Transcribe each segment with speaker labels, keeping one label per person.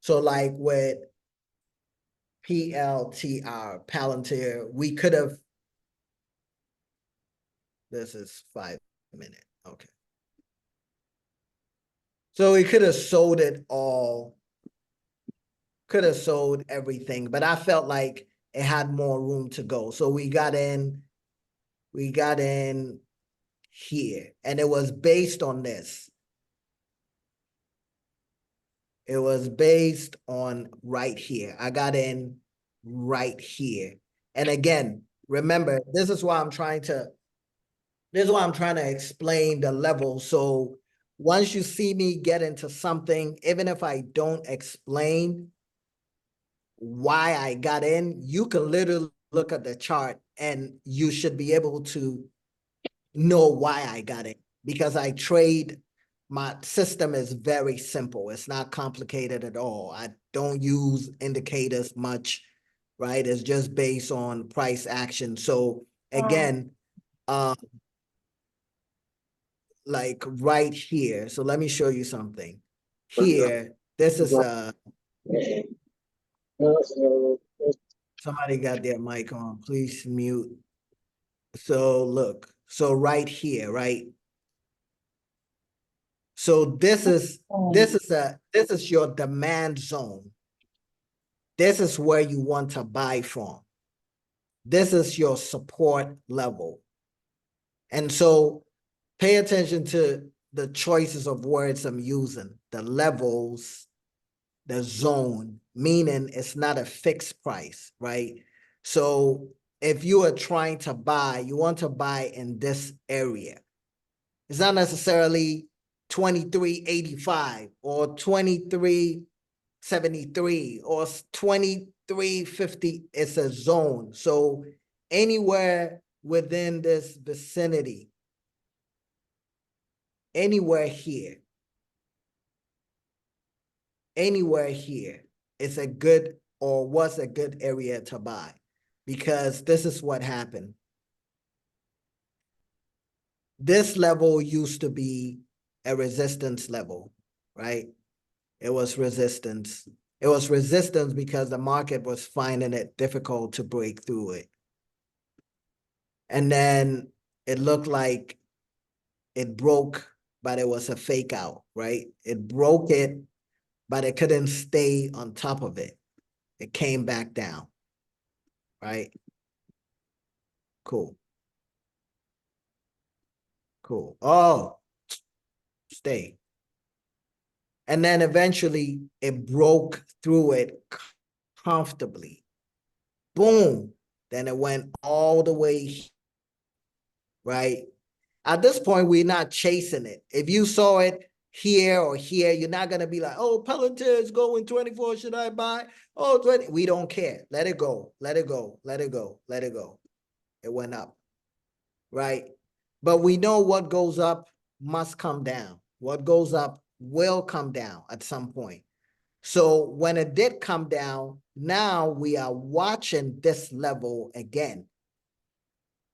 Speaker 1: So like with PLTR, Palantir, we could have, this is 5 minutes, okay. So we could have sold it all, could have sold everything, but I felt like it had more room to go. So we got in here, and it was based on this. It was based on right here. I got in right here. And again, remember, this is why I'm trying to explain the level. So once you see me get into something, even if I don't explain why I got in, you can literally look at the chart and you should be able to know why I got in, because I trade. My system is very simple. It's not complicated at all. I don't use indicators much, right? It's just based on price action. So again, like right here. So let me show you something. Here, this is somebody got their mic on. Please mute. So look, so right here, right? So this is your demand zone. This is where you want to buy from. This is your support level. And so pay attention to the choices of words I'm using, the levels, the zone, meaning it's not a fixed price, right? So if you are trying to buy, you want to buy in this area. It's not necessarily 23.85 or 23.73 or 23.50. It's a zone. So anywhere within this vicinity, anywhere here, it's a good or was a good area to buy, because this is what happened. This level used to be a resistance level, right? It was resistance. It was resistance because the market was finding it difficult to break through it. And then it looked like it broke, but it was a fake out, right? It broke it, but it couldn't stay on top of it. It came back down, right? Cool. Cool. Oh, stay. And then eventually it broke through it comfortably. Boom. Then it went all the way, right? At this point, we're not chasing it. If you saw it here or here, you're not going to be like, oh, Palantir is going 24. Should I buy? Oh, 20. We don't care. Let it go. Let it go. Let it go. Let it go. It went up, right? But we know what goes up must come down. What goes up will come down at some point. So when it did come down, now we are watching this level again.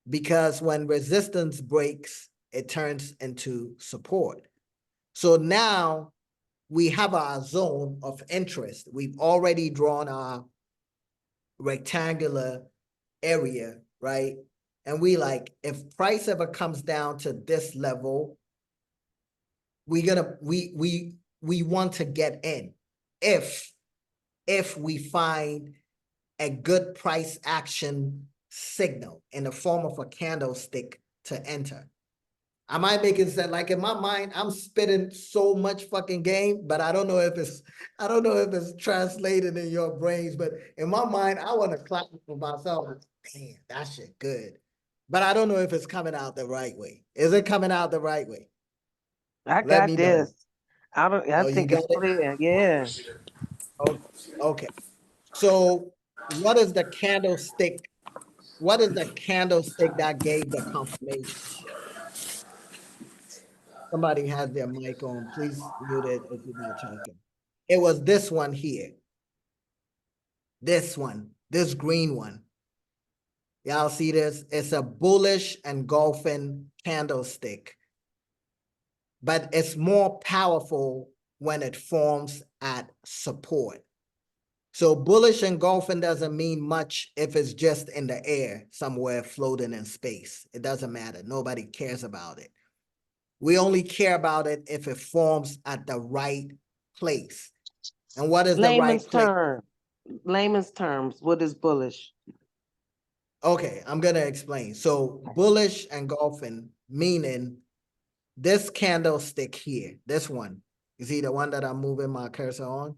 Speaker 1: Because when resistance breaks, it turns into support. So now we have our zone of interest. We've already drawn our rectangular area, right? And we like, if price ever comes down to this level, we want to get in if we find a good price action signal in the form of a candlestick to enter. Am I making sense? Like in my mind, I'm spitting so much fucking game, but I don't know if it's translated in your brains. But in my mind, I want to clap for myself. Damn, that shit good. But I don't know if it's coming out the right way. Is it coming out the right way?
Speaker 2: I
Speaker 1: Let
Speaker 2: got
Speaker 1: me know.
Speaker 2: this. I don't. I
Speaker 1: Oh, you
Speaker 2: think it's
Speaker 1: got it?
Speaker 2: clear. Yeah.
Speaker 1: Oh, okay. So what is the candlestick? What is the candlestick that gave the confirmation? Somebody has their mic on. Please mute it if you're not talking. It was this one here. This one. This green one. Y'all see this? It's a bullish engulfing candlestick. But it's more powerful when it forms at support. So bullish engulfing doesn't mean much if it's just in the air somewhere floating in space. It doesn't matter. Nobody cares about it. We only care about it if it forms at the right place. And what is the right place?
Speaker 2: Layman's terms, what is bullish?
Speaker 1: Okay, I'm going to explain. So bullish engulfing, meaning this candlestick here, this one, you see the one that I'm moving my cursor on?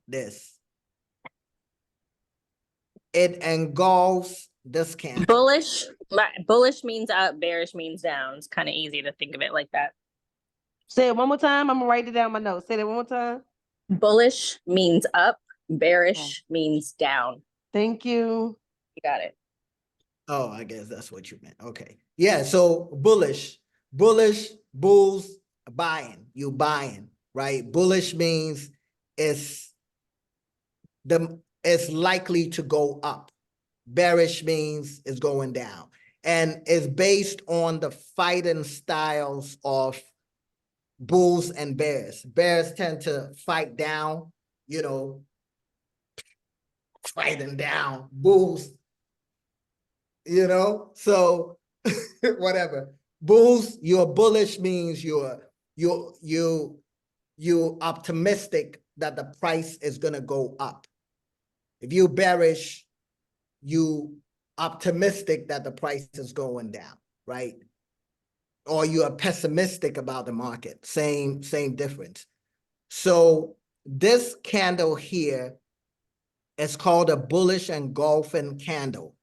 Speaker 1: This. It engulfs this candle.
Speaker 3: Bullish means up, bearish means down. It's kind of easy to think of it like that.
Speaker 2: Say it one more time. I'm gonna write it down in my notes. Say that one more time.
Speaker 3: Bullish means up, bearish means down.
Speaker 2: Thank you.
Speaker 3: You got it.
Speaker 1: Oh, I guess that's what you meant. Okay. Yeah, so bullish, bulls, buying, you buying, right? Bullish means it's likely to go up. Bearish means it's going down. And it's based on the fighting styles of bulls and bears. Bears tend to fight down, you know, fighting down. Bulls, you know, so whatever. Bulls, you're bullish means you're optimistic that the price is gonna go up. If you bearish, you optimistic that the price is going down, right? Or you are pessimistic about the market. Same difference. So this candle here is called a bullish engulfing candle,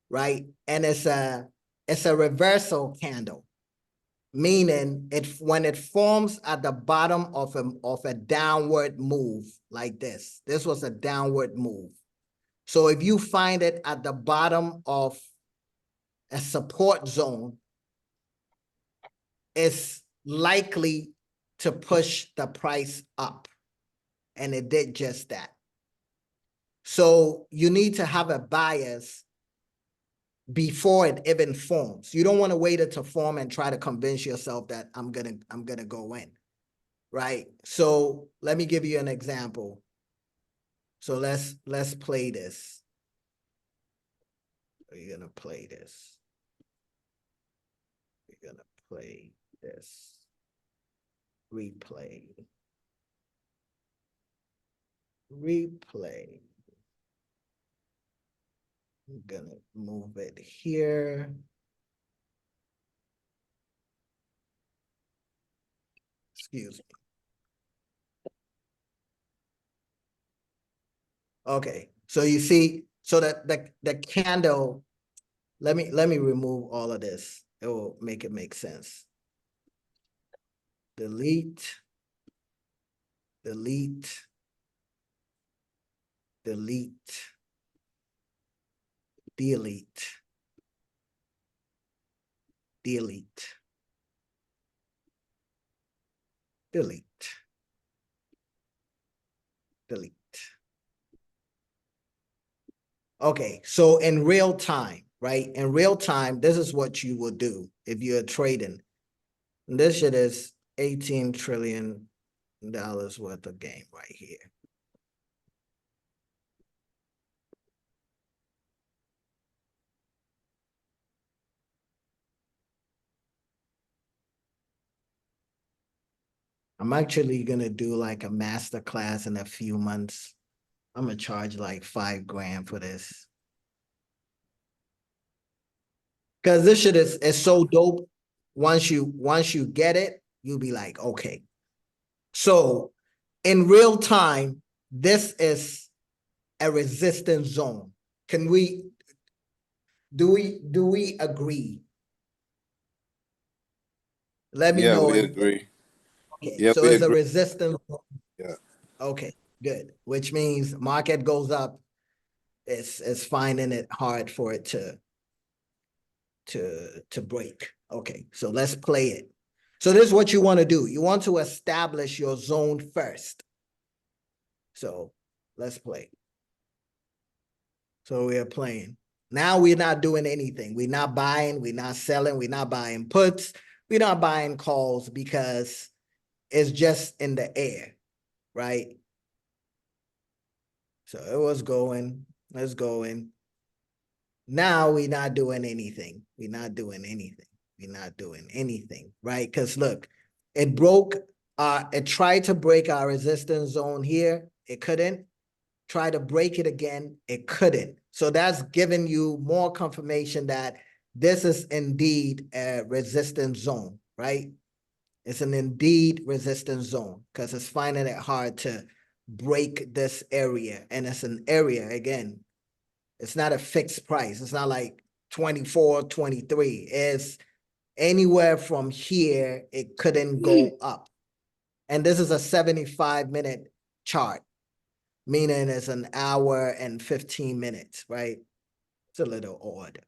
Speaker 1: right? And it's a reversal candle, meaning when it forms at the bottom of a downward move like this. This was a downward move. So if you find it at the bottom of a support zone, it's likely to push the price up. And it did just that. So you need to have a bias before it even forms. You don't want to wait it to form and try to convince yourself that I'm gonna go in, right? So let me give you an example. So let's play this. We're gonna play this. We're gonna play this. Replay. I'm gonna move it here. Excuse me. Okay, so you see, so that the candle, let me remove all of this. It will make it make sense. Delete, delete, delete, delete, delete, delete, delete. Okay, so in real time, right? In real time, this is what you will do if you're trading. And this shit is $18 trillion worth of game right here. I'm actually gonna do like a master class in a few months. I'm gonna charge like $5 grand for this. Cause this shit is so dope. Once you get it, you'll be like, okay. So in real time, this is a resistance zone. Do we agree? Let me
Speaker 4: Yeah,
Speaker 1: know
Speaker 4: we
Speaker 1: if
Speaker 4: agree.
Speaker 1: okay,
Speaker 4: Yeah,
Speaker 1: so
Speaker 4: we
Speaker 1: it's a
Speaker 4: agree.
Speaker 1: resistance zone.
Speaker 4: Yeah.
Speaker 1: Okay, good. Which means market goes up, it's finding it hard for it to break. Okay, so let's play it. So this is what you want to do. You want to establish your zone first. So let's play. So we are playing. Now we're not doing anything. We're not buying, we're not selling, we're not buying puts, we're not buying calls because is just in the air, right? So it was going, it's going. Now we're not doing anything. We're not doing anything. We're not doing anything, right? Because look, it broke, it tried to break our resistance zone here. It couldn't. Try to break it again. It couldn't. So that's giving you more confirmation that this is indeed a resistance zone, right? It's an indeed resistance zone because it's finding it hard to break this area. And it's an area, again, it's not a fixed price. It's not like 24, 23. It's anywhere from here, it couldn't go up. And this is a 75-minute chart, meaning it's an hour and 15 minutes, right? It's a little odd,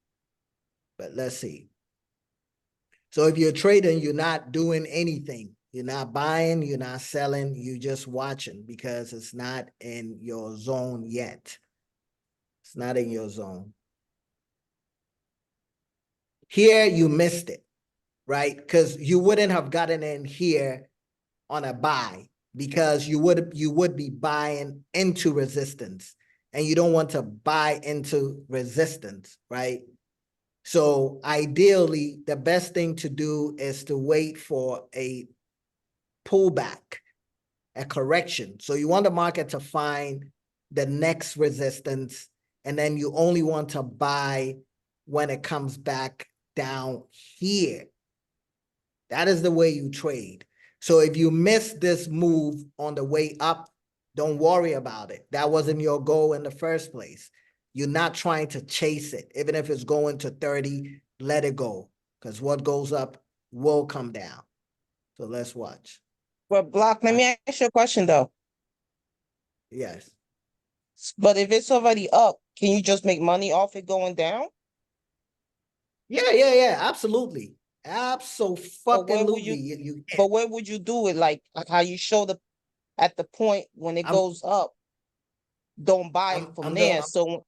Speaker 1: but let's see. So if you're trading, you're not doing anything. You're not buying, you're not selling, you're just watching because it's not in your zone yet. It's not in your zone. Here, you missed it, right? Because you wouldn't have gotten in here on a buy because you would be buying into resistance, and you don't want to buy into resistance, right? So ideally, the best thing to do is to wait for a pullback, a correction. So you want the market to find the next resistance, and then you only want to buy when it comes back down here. That is the way you trade. So if you miss this move on the way up, don't worry about it. That wasn't your goal in the first place. You're not trying to chase it. Even if it's going to 30, let it go. Because what goes up will come down. So let's watch.
Speaker 4: Well, Block, let me ask you a question though.
Speaker 1: Yes.
Speaker 4: But if it's already up, can you just make money off it going down?
Speaker 1: Yeah, absolutely.
Speaker 4: But where would
Speaker 1: Absolutely.
Speaker 4: you, but where would you do it? Like how you show the at the point when it
Speaker 1: I'm-
Speaker 4: goes up, don't buy it from there. So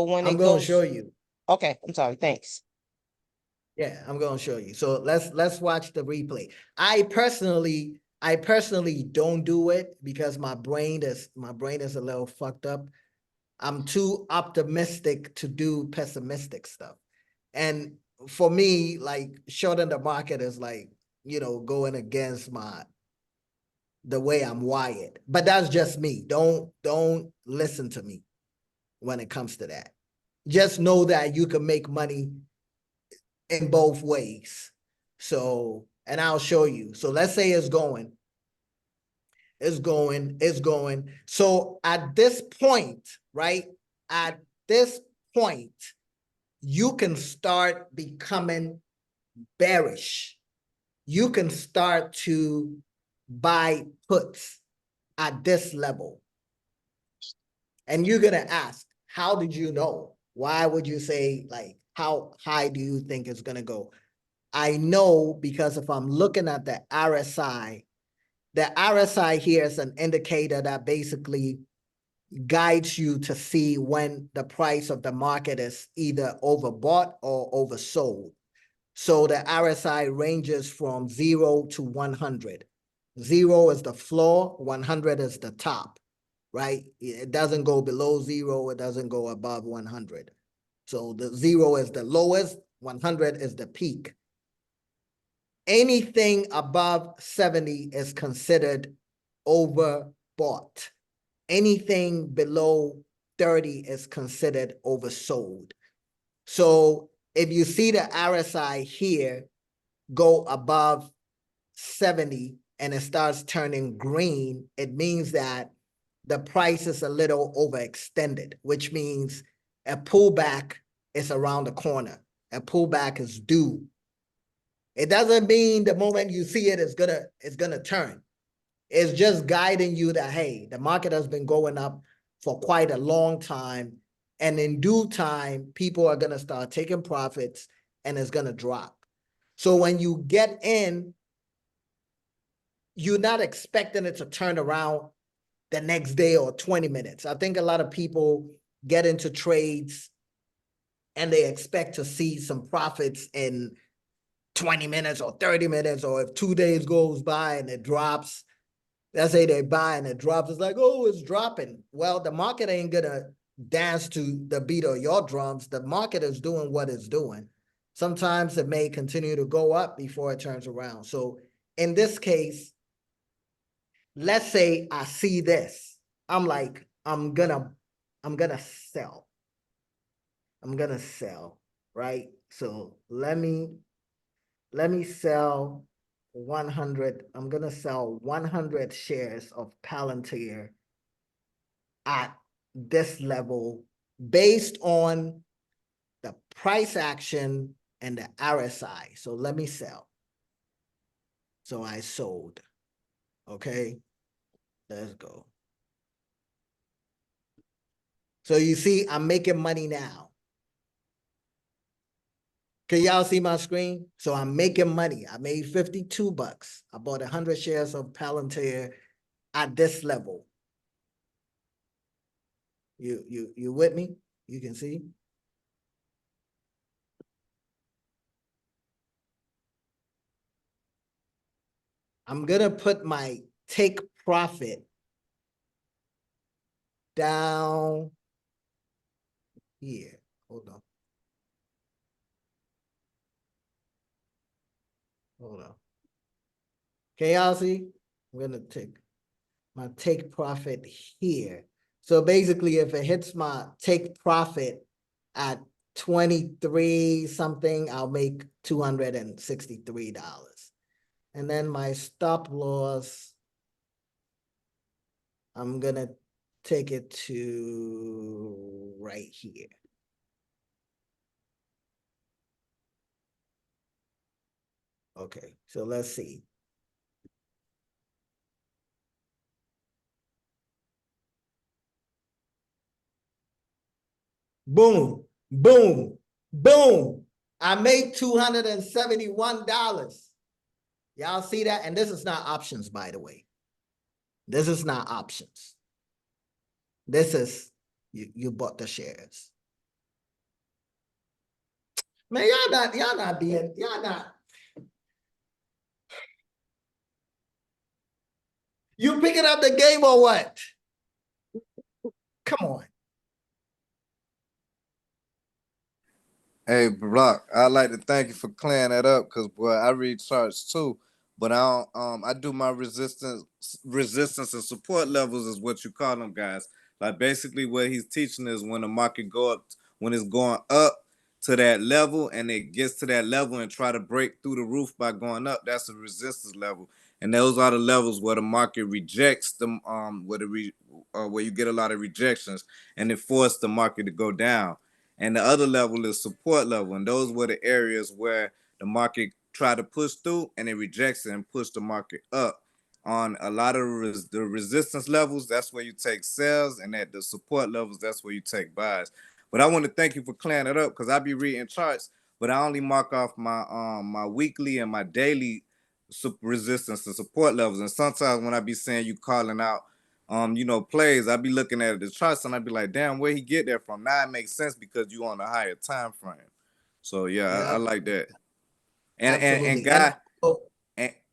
Speaker 4: when
Speaker 1: I'm
Speaker 4: it
Speaker 1: going to
Speaker 4: goes,
Speaker 1: show you.
Speaker 4: okay, I'm sorry, thanks.
Speaker 1: Yeah, I'm going to show you. So let's watch the replay. I personally don't do it because my brain is a little fucked up. I'm too optimistic to do pessimistic stuff. And for me, like shorting the market is like, going against the way I'm wired. But that's just me. Don't listen to me when it comes to that. Just know that you can make money in both ways. So, and I'll show you. So let's say it's going. So at this point, right? At this point, you can start becoming bearish. You can start to buy puts at this level. And you're going to ask, how did you know? Why would you say, like, how high do you think it's going to go? I know because if I'm looking at the RSI here is an indicator that basically guides you to see when the price of the market is either overbought or oversold. So the RSI ranges from 0 to 100. 0 is the floor, 100 is the top, right? It doesn't go below 0, it doesn't go above 100. So the 0 is the lowest, 100 is the peak. Anything above 70 is considered overbought. Anything below 30 is considered oversold. So if you see the RSI here go above 70 and it starts turning green, it means that the price is a little overextended, which means a pullback is around the corner. A pullback is due. It doesn't mean the moment you see it, it's gonna turn. It's just guiding you that, hey, the market has been going up for quite a long time. And in due time, people are gonna start taking profits and it's gonna drop. So when you get in, you're not expecting it to turn around the next day or 20 minutes. I think a lot of people get into trades and they expect to see some profits in 20 minutes or 30 minutes, or if 2 days goes by and it drops, let's say they buy and it drops, it's like, oh, it's dropping. Well, the market ain't gonna dance to the beat of your drums. The market is doing what it's doing. Sometimes it may continue to go up before it turns around. So in this case, let's say I see this. I'm like, I'm gonna sell. I'm gonna sell, right? So let me sell 100. I'm gonna sell 100 shares of Palantir at this level based on the price action and the RSI. So let me sell. So I sold. Okay, let's go. So you see, I'm making money now. Can y'all see my screen? So I'm making money. I made 52 bucks. I bought 100 shares of Palantir at this level. You with me? You can see. I'm gonna put my take profit down here. Hold on. Hold on. Can y'all see? I'm gonna take my take profit here. So basically, if it hits my take profit at 23 something, I'll make $263. And then my stop loss, I'm gonna take it to right here. Okay, so let's see. Boom, boom, boom. I made $271. Y'all see that? And this is not options, by the way. This is not options. This is, you bought the shares. Man, y'all not being, y'all not. You picking up the game or what? Come on.
Speaker 5: Hey, Block, I'd like to thank you for clearing that up because, boy, I read charts too, but I don't, I do my resistance and support levels is what you call them, guys. Like basically what he's teaching is when the market go up, when it's going up to that level and it gets to that level and try to break through the roof by going up, that's a resistance level. And those are the levels where the market rejects them, where you get a lot of rejections and it forces the market to go down. And the other level is support level, and those were the areas where the market tried to push through and it rejects it and push the market up. On a lot of the resistance levels, that's where you take sells, and at the support levels, that's where you take buys. But I want to thank you for clearing it up because I be reading charts, but I only mark off my weekly and my daily resistance and support levels. And sometimes when I be saying you calling out plays, I be looking at the charts and I be like, damn, where he get that from? Now it makes sense because you on a higher time frame. So yeah, I
Speaker 1: Yeah,
Speaker 5: like that. And
Speaker 1: absolutely. And
Speaker 5: guy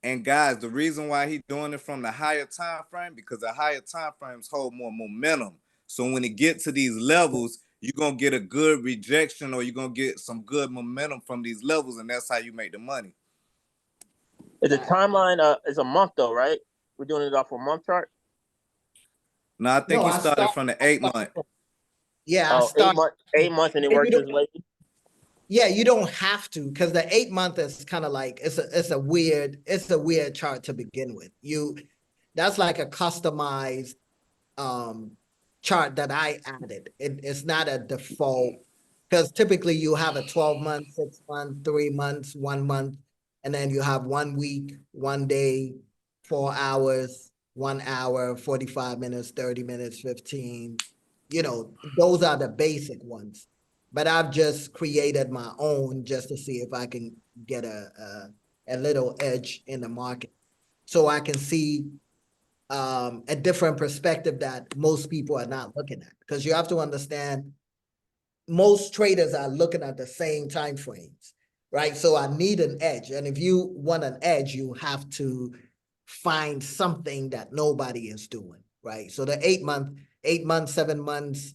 Speaker 5: and guys, the reason why he doing it from the higher time frame because the higher time frames hold more momentum. So when it get to these levels, you're gonna get a good rejection or you're gonna get some good momentum from these levels, and that's how you make the money.
Speaker 6: The timeline is a month though, right? We're doing it off a month chart.
Speaker 5: No, I think
Speaker 1: no,
Speaker 5: he started from the 8 month.
Speaker 1: yeah, I
Speaker 6: Oh,
Speaker 1: start.
Speaker 6: 8 months, and it works his way.
Speaker 1: Yeah, you don't have to because the 8 month is kind of like it's a weird chart to begin with. That's like a customized chart that I added. It's not a default because typically you have a 12-month, 6 month, 3 months, 1 month, and then you have 1 week, 1 day, 4 hours, 1 hour, 45 minutes, 30 minutes, 15. Those are the basic ones. But I've just created my own just to see if I can get a little edge in the market so I can see a different perspective that most people are not looking at. Because you have to understand, most traders are looking at the same time frames, right? So I need an edge. And if you want an edge, you have to find something that nobody is doing, right? So the 8 months, 7 months,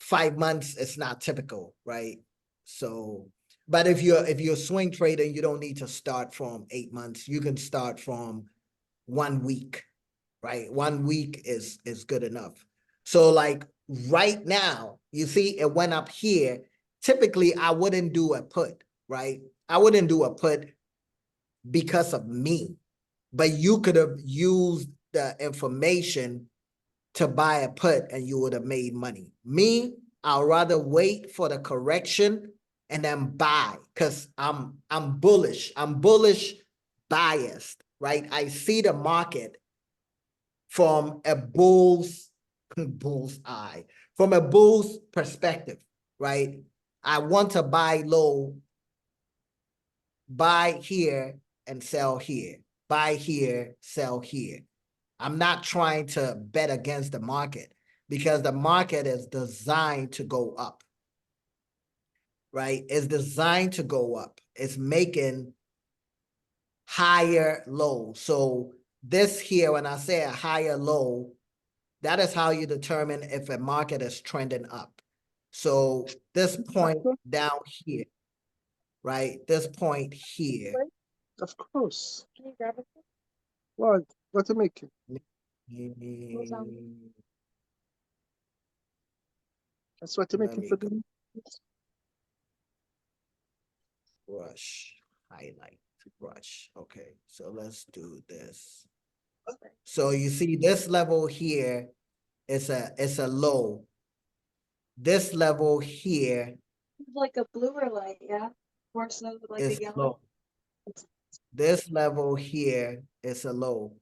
Speaker 1: 5 months, it's not typical, right? So, but if you're a swing trader, you don't need to start from 8 months. You can start from 1 week, right? 1 week is good enough. So like right now, you see it went up here. Typically, I wouldn't do a put, right? I wouldn't do a put because of me, but you could have used the information to buy a put and you would have made money. Me, I'll rather wait for the correction and then buy because I'm bullish. I'm bullish biased, right? I see the market from a bull's eye, from a bull's perspective, right? I want to buy low, buy here and sell here, buy here, sell here. I'm not trying to bet against the market because the market is designed to go up, right? It's designed to go up. It's making higher lows. So this here, when I say a higher low, that is how you determine if a market is trending up. So this point down here, right? This point here.
Speaker 7: Of course. What? What to make it? That's what to make
Speaker 1: Let
Speaker 7: it
Speaker 1: me
Speaker 7: for them.
Speaker 1: brush, highlight, brush. Okay, so let's do this. So you see this level here is a low. This level here
Speaker 8: Like a bluer light, yeah? More so like
Speaker 1: is
Speaker 8: a yellow.
Speaker 1: low. This level here is a low.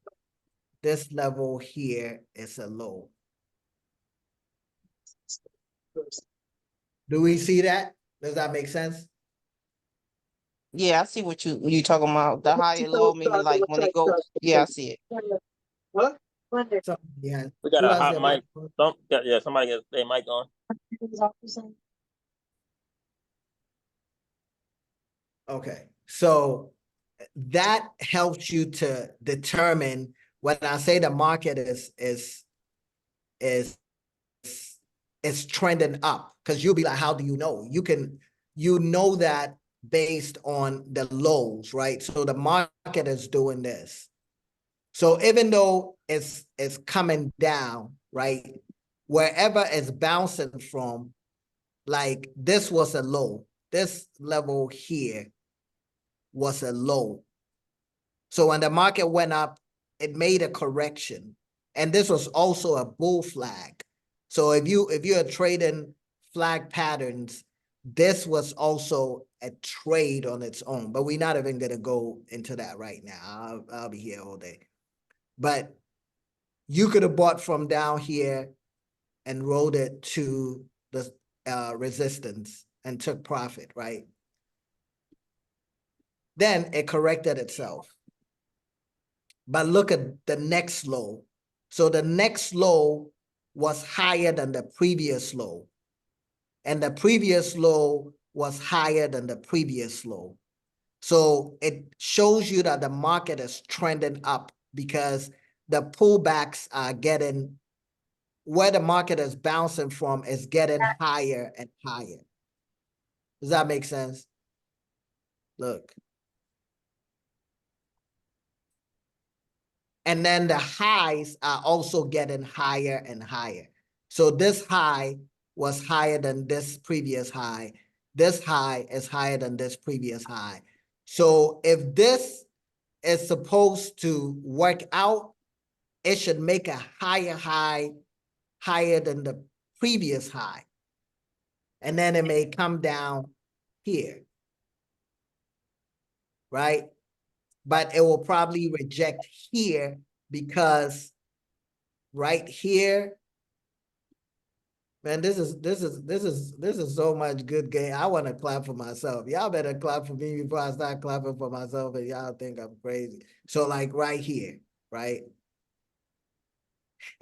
Speaker 1: This level here is a low. Do we see that? Does that make sense?
Speaker 4: Yeah, I see what you talking about. The higher low, maybe like when it goes. Yeah, I see it.
Speaker 7: What?
Speaker 8: Wonder.
Speaker 1: Yeah.
Speaker 6: We got
Speaker 1: Who
Speaker 6: a
Speaker 1: has
Speaker 6: hot
Speaker 1: their
Speaker 6: mic.
Speaker 1: mic on?
Speaker 6: Yeah, somebody got their mic on.
Speaker 1: Okay, so that helps you to determine when I say the market is trending up, because you'll be like, how do you know? You know that based on the lows, right? So the market is doing this. So even though it's coming down, right? Wherever it's bouncing from, like this was a low. This level here was a low. So when the market went up, it made a correction. And this was also a bull flag. So if you're trading flag patterns, this was also a trade on its own. But we're not even gonna go into that right now. I'll be here all day. But you could have bought from down here and rode it to the resistance and took profit, right? Then it corrected itself. But look at the next low. So the next low was higher than the previous low. And the previous low was higher than the previous low. So it shows you that the market is trending up because the pullbacks are getting, where the market is bouncing from is getting higher and higher. Does that make sense? Look. And then the highs are also getting higher and higher. So this high was higher than this previous high. This high is higher than this previous high. So if this is supposed to work out, it should make a higher high, higher than the previous high. And then it may come down here, right? But it will probably reject here because right here, man, this is so much good game. I want to clap for myself. Y'all better clap for me before I start clapping for myself and y'all think I'm crazy. So like right here, right?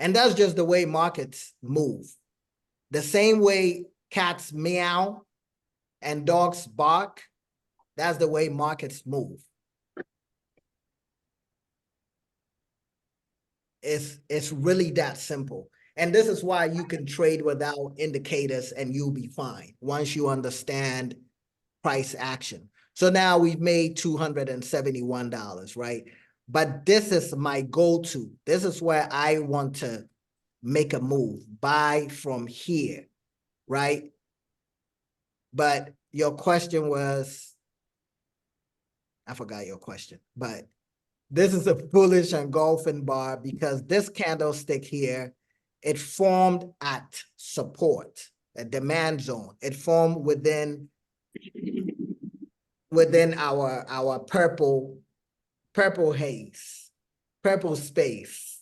Speaker 1: And that's just the way markets move. The same way cats meow and dogs bark, That's the way markets move. It's really that simple. And this is why you can trade without indicators and you'll be fine once you understand price action. So now we've made $271, right? But this is my go-to. This is where I want to make a move, buy from here, right? But your question was, I forgot your question, but this is a bullish engulfing bar because this candlestick here, it formed at support, a demand zone. It formed within our purple haze, purple space.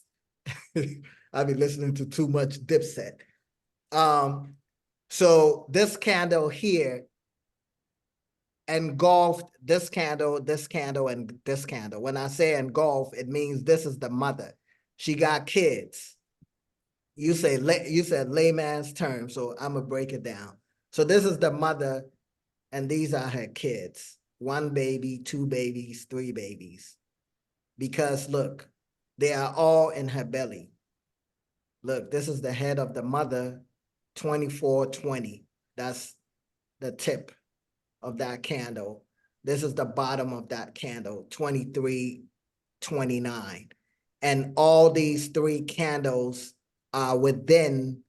Speaker 1: I've been listening to too much Dipset. So this candle here engulfed this candle, and this candle. When I say engulf, it means this is the mother. She got kids. You said layman's term, so I'm gonna break it down. So this is the mother, and these are her kids. 1 baby, 2 babies, 3 babies. Because look, they are all in her belly. Look, this is the head of the mother, 2420. That's the tip of that candle. This is the bottom of that candle, 2329. And all these 3 candles are within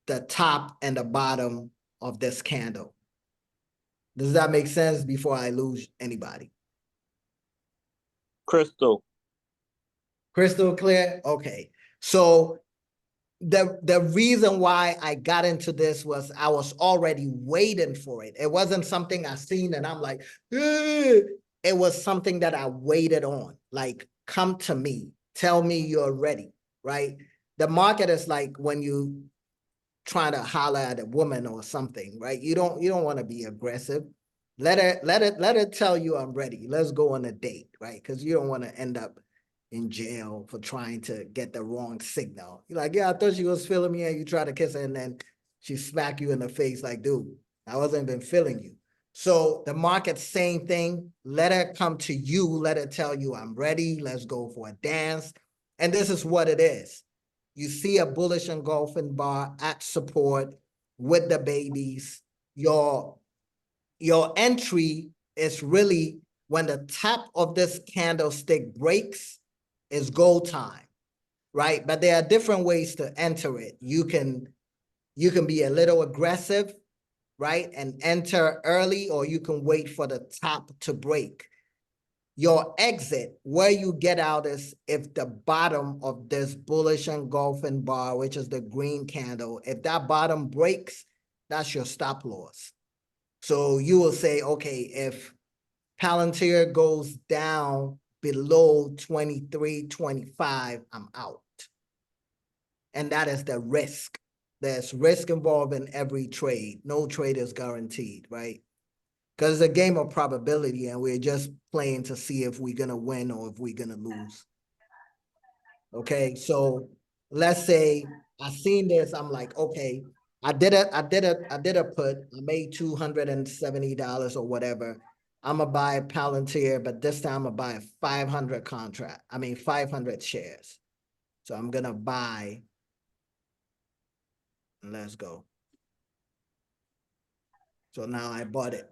Speaker 1: the top and the bottom of this candle. Does that make sense before I lose anybody?
Speaker 6: Crystal.
Speaker 1: Crystal clear? Okay. So the reason why I got into this was I was already waiting for it. It wasn't something I seen and I'm like, "Ugh." It was something that I waited on. Like, come to me, tell me you're ready, right? The market is like when you try to holler at a woman or something, right? You don't want to be aggressive. Let her tell you I'm ready. Let's go on a date, right? Because you don't want to end up in jail for trying to get the wrong signal. You're like, yeah, I thought she was feeling me, and you try to kiss her, and then she smack you in the face like, dude, I wasn't even feeling you. So the market, same thing. Let her come to you. Let her tell you I'm ready. Let's go for a dance. And this is what it is. You see a bullish engulfing bar at support with the babies. Your entry is really when the top of this candlestick breaks, is go time, right? But there are different ways to enter it. You can be a little aggressive, right? And enter early, or you can wait for the top to break. Your exit, where you get out, is if the bottom of this bullish engulfing bar, which is the green candle, if that bottom breaks, that's your stop loss. So you will say, okay, if Palantir goes down below 23.25, I'm out. And that is the risk. There's risk involved in every trade. No trade is guaranteed, right? Because it's a game of probability, and we're just playing to see if we're going to win or if we're going to lose. Okay, so let's say I seen this, I'm like, okay, I did a put, I made $270 or whatever. I'm gonna buy Palantir, but this time I'm gonna buy a 500 shares. So I'm gonna buy, let's go. So now I bought it.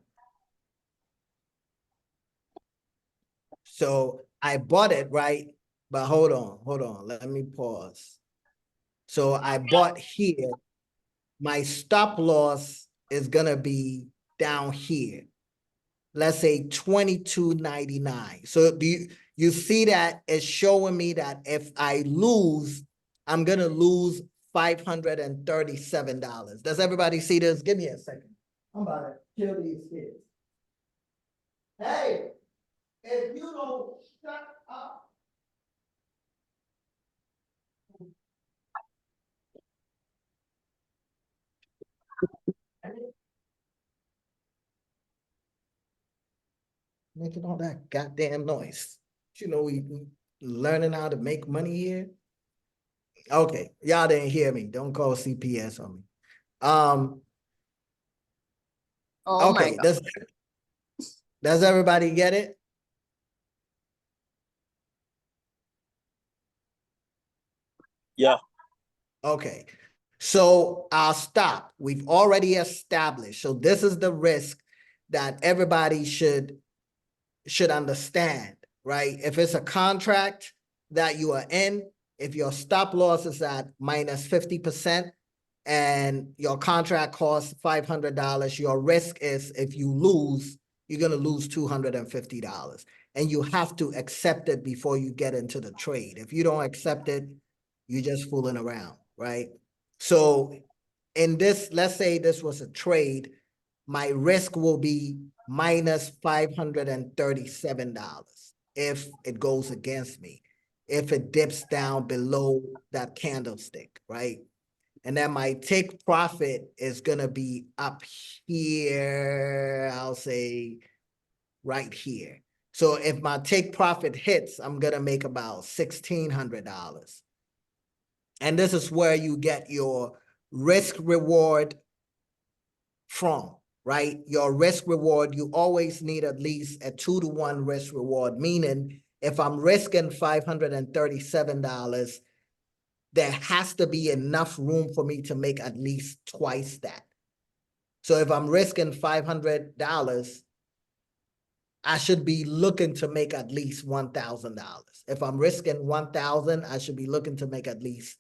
Speaker 1: So I bought it, right? But hold on, let me pause. So I bought here. My stop loss is gonna be down here. Let's say 22.99. So do you see that it's showing me that if I lose, I'm gonna lose $537. Does everybody see this? Give me a second. I'm about to kill these kids. Hey, if you don't shut up. Making all that goddamn noise. You know, we learning how to make money here. Okay, y'all didn't hear me. Don't call CPS on me.
Speaker 3: Oh my
Speaker 1: Okay,
Speaker 3: God.
Speaker 1: Does everybody get it?
Speaker 6: Yeah.
Speaker 1: Okay, so I'll stop. We've already established. So this is the risk that everybody should understand, right? If it's a contract that you are in, if your stop loss is at minus 50% and your contract costs $500, your risk is if you lose, you're going to lose $250. And you have to accept it before you get into the trade. If you don't accept it, you're just fooling around, right? So in this, let's say this was a trade, my risk will be minus $537 if it goes against me, if it dips down below that candlestick, right? And then my take profit is gonna be up here, I'll say right here. So if my take profit hits, I'm gonna make about $1,600. And this is where you get your risk reward from, right? Your risk reward, you always need at least a 2-to-1 risk reward, meaning if I'm risking $537, there has to be enough room for me to make at least twice that. So if I'm risking $500, I should be looking to make at least $1,000. If I'm risking 1,000, I should be looking to make at least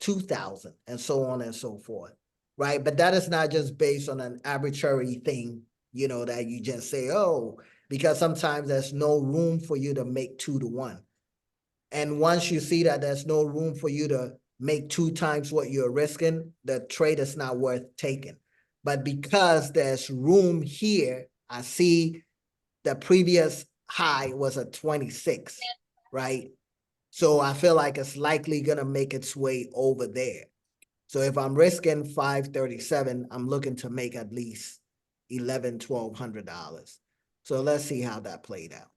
Speaker 1: 2,000, and so on and so forth, right? But that is not just based on an arbitrary thing, that you just say, oh, because sometimes there's no room for you to make 2-to-1. And once you see that there's no room for you to make 2 times what you're risking, the trade is not worth taking. But because there's room here, I see the previous high was a 26, right? So I feel like it's likely gonna make its way over there. So if I'm risking 537, I'm looking to make at least $1,100-$1,200. So let's see how that played out.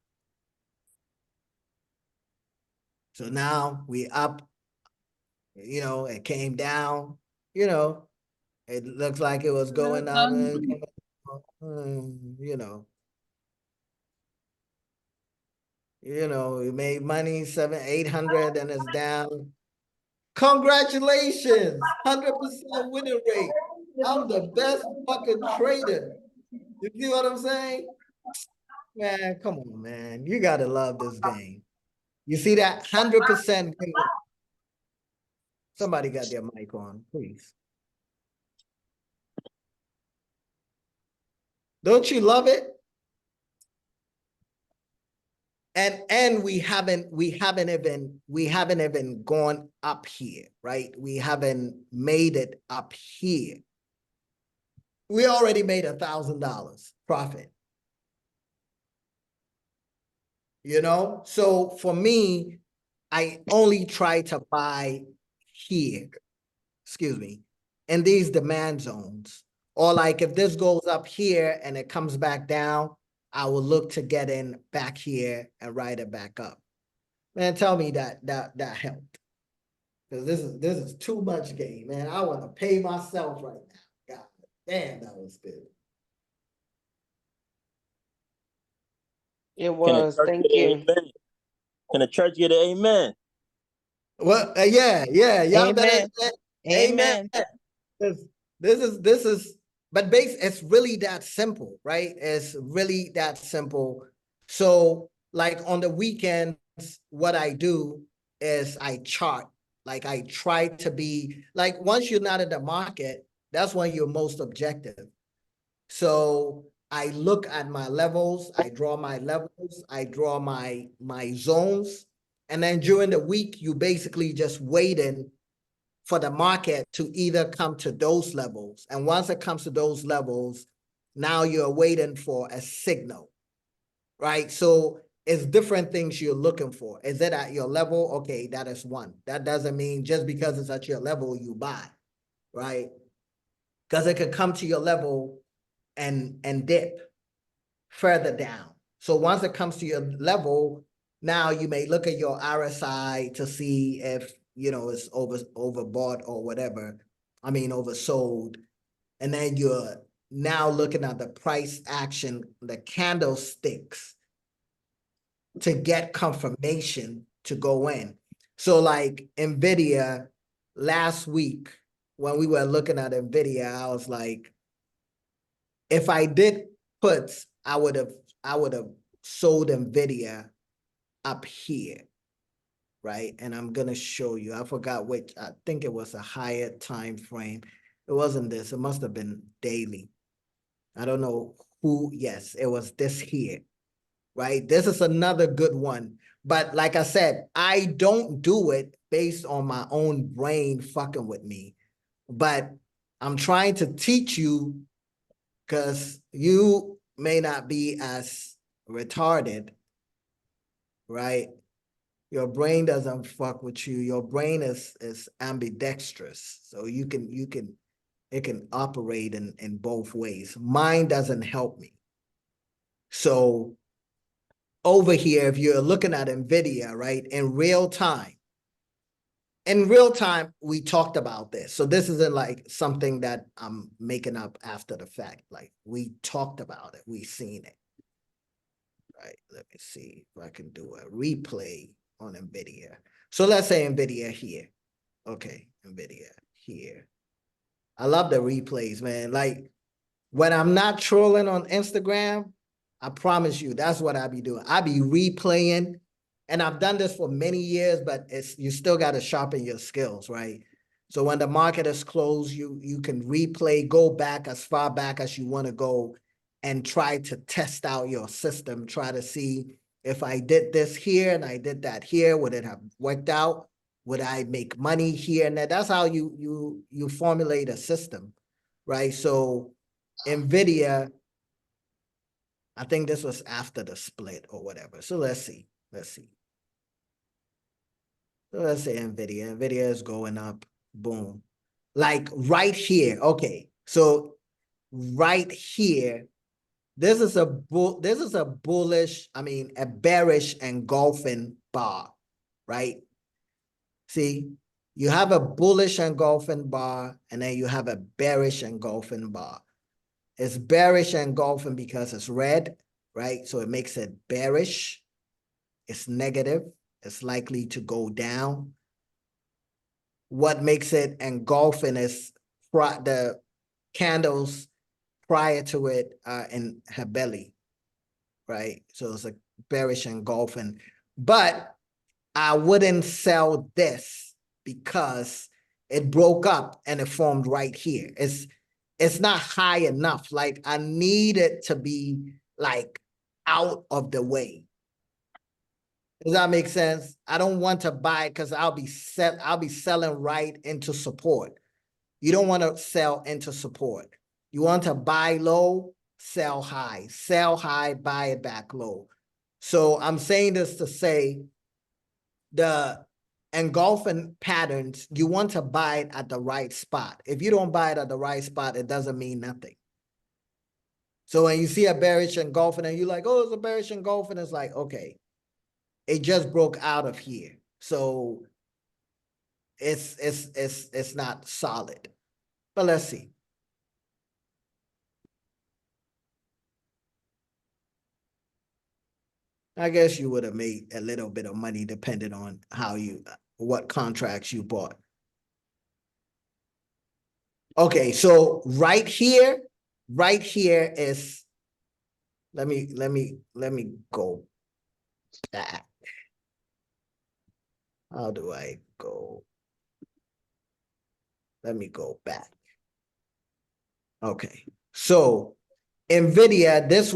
Speaker 1: So now we up, it came down, it looks like it was going up, we made money, 700-800, and it's down. Congratulations, 100% winning rate. I'm the best fucking trader. You see what I'm saying? Man, come on, man. You gotta love this game. You see that 100% win rate. Somebody got their mic on, please. Don't you love it? And we haven't even gone up here, right? We haven't made it up here. We already made $1,000 profit. So for me, I only try to buy here, in these demand zones. Or like if this goes up here and it comes back down, I will look to get in back here and ride it back up. Man, tell me that helped. Because this is too much game, man. I want to pay myself right now. God damn, that was good.
Speaker 4: It
Speaker 6: Can the
Speaker 4: was.
Speaker 6: church
Speaker 4: Thank
Speaker 6: get an
Speaker 4: you.
Speaker 6: amen? Can the church get an amen?
Speaker 1: Well, yeah, y'all better
Speaker 4: Amen.
Speaker 1: amen. This is, but it's really that simple, right? It's really that simple. So like on the weekends, what I do is I chart. Like I try to be like, once you're not in the market, that's when you're most objective. So I look at my levels, I draw my levels, I draw my zones, and then during the week, you basically just waiting for the market to either come to those levels. And once it comes to those levels, now you're waiting for a signal, right? So it's different things you're looking for. Is it at your level? Okay, that is one. That doesn't mean just because it's at your level, you buy, right? Because it could come to your level and dip further down. So once it comes to your level, now you may look at your RSI to see if it's overbought or whatever. I mean oversold. And then now looking at the price action, the candlesticks to get confirmation to go in. So like NVIDIA last week, when we were looking at NVIDIA, I was like, if I did puts, I would have sold NVIDIA up here, right? And I'm gonna show you. I forgot which. I think it was a higher time frame. It wasn't this. It must have been daily. I don't know who. Yes, it was this here, right? This is another good one. But like I said, I don't do it based on my own brain fucking with me. But I'm trying to teach you because you may not be as retarded, right? Your brain doesn't fuck with you. Your brain is ambidextrous. So it can operate in both ways. Mine doesn't help me. So over here, if you're looking at NVIDIA, right, in real time, we talked about this. So this isn't like something that I'm making up after the fact. Like we talked about it, we seen it. Right, let me see if I can do a replay on NVIDIA. So let's say NVIDIA here. Okay, NVIDIA here. I love the replays, man. Like when I'm not trolling on Instagram, I promise you, that's what I be doing. I be replaying, and I've done this for many years, but you still got to sharpen your skills, right? So when the market is closed, you can replay, go back as far back as you want to go, and try to test out your system. Try to see if I did this here and I did that here, would it have worked out? Would I make money here and there? That's how you formulate a system, right? So NVIDIA, I think this was after the split or whatever. So let's see. So let's say NVIDIA is going up, boom. Like right here, okay. So right here, this is a bullish, a bearish engulfing bar, right? See, you have a bullish engulfing bar, and then you have a bearish engulfing bar. It's bearish engulfing because it's red, right? So it makes it bearish. It's negative. It's likely to go down. What makes it engulfing is the candles prior to it in her belly, right? So it's a bearish engulfing. But I wouldn't sell this because it broke up and it formed right here. It's not high enough. Like I need it to be like out of the way. Does that make sense? I don't want to buy it because I'll be selling right into support. You don't want to sell into support. You want to buy low, sell high, buy it back low. So I'm saying this to say the engulfing patterns, you want to buy it at the right spot. If you don't buy it at the right spot, it doesn't mean nothing. So when you see a bearish engulfing and you're like, oh, it's a bearish engulfing, it's like, okay, it just broke out of here. So it's not solid. But let's see. I guess you would have made a little bit of money depending on what contracts you bought. Okay, so right here is, let me go back. How do I go? Let me go back. Okay, so NVIDIA, this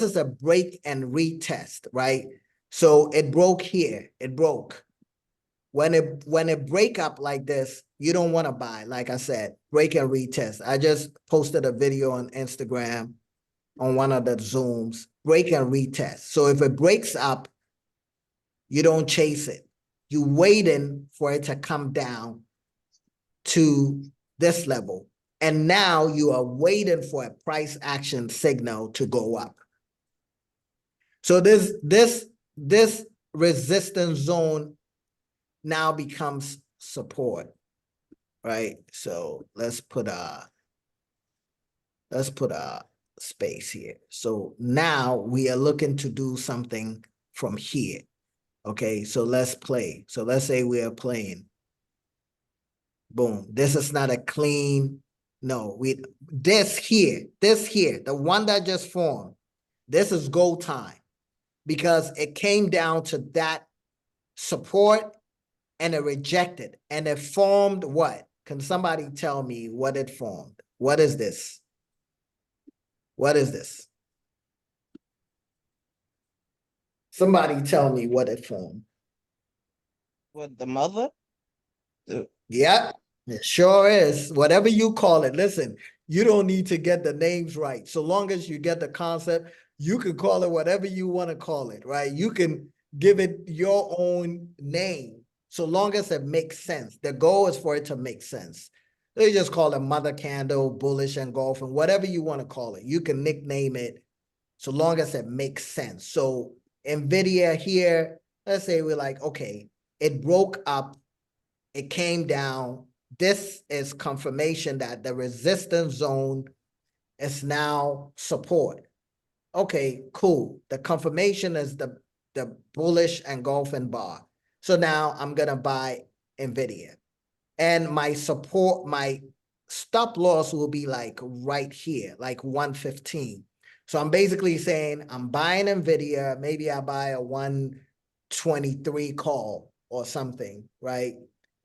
Speaker 1: is a break and retest, right? So it broke here, it broke. When it break up like this, you don't want to buy. Like I said, break and retest. I just posted a video on Instagram on one of the Zooms, break and retest. So if it breaks up, you don't chase it. You waiting for it to come down to this level. And now you are waiting for a price action signal to go up. So this resistance zone now becomes support, right? So let's put let's put a space here. So now we are looking to do something from here. Okay, so let's play. So let's say we are playing. Boom. This is not a clean, no, this here, the one that just formed, this is go time because it came down to that support and it rejected and it formed what? Can somebody tell me what it formed? What is this? What is this? Somebody tell me what it formed.
Speaker 4: What, the mother?
Speaker 1: Yep, it sure is. Whatever you call it. Listen, you don't need to get the names right. So long as you get the concept, you can call it whatever you want to call it, right? You can give it your own name, so long as it makes sense. The goal is for it to make sense. They just call it mother candle, bullish engulfing, whatever you want to call it. You can nickname it so long as it makes sense. So NVIDIA here, let's say we're like, okay, it broke up, it came down. This is confirmation that the resistance zone is now support. Okay, cool. The confirmation is the bullish engulfing bar. So now I'm gonna buy NVIDIA. And my support, my stop loss will be like right here, like 115. So I'm basically saying I'm buying NVIDIA, maybe I buy a 123 call or something, right?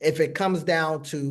Speaker 1: If it comes down to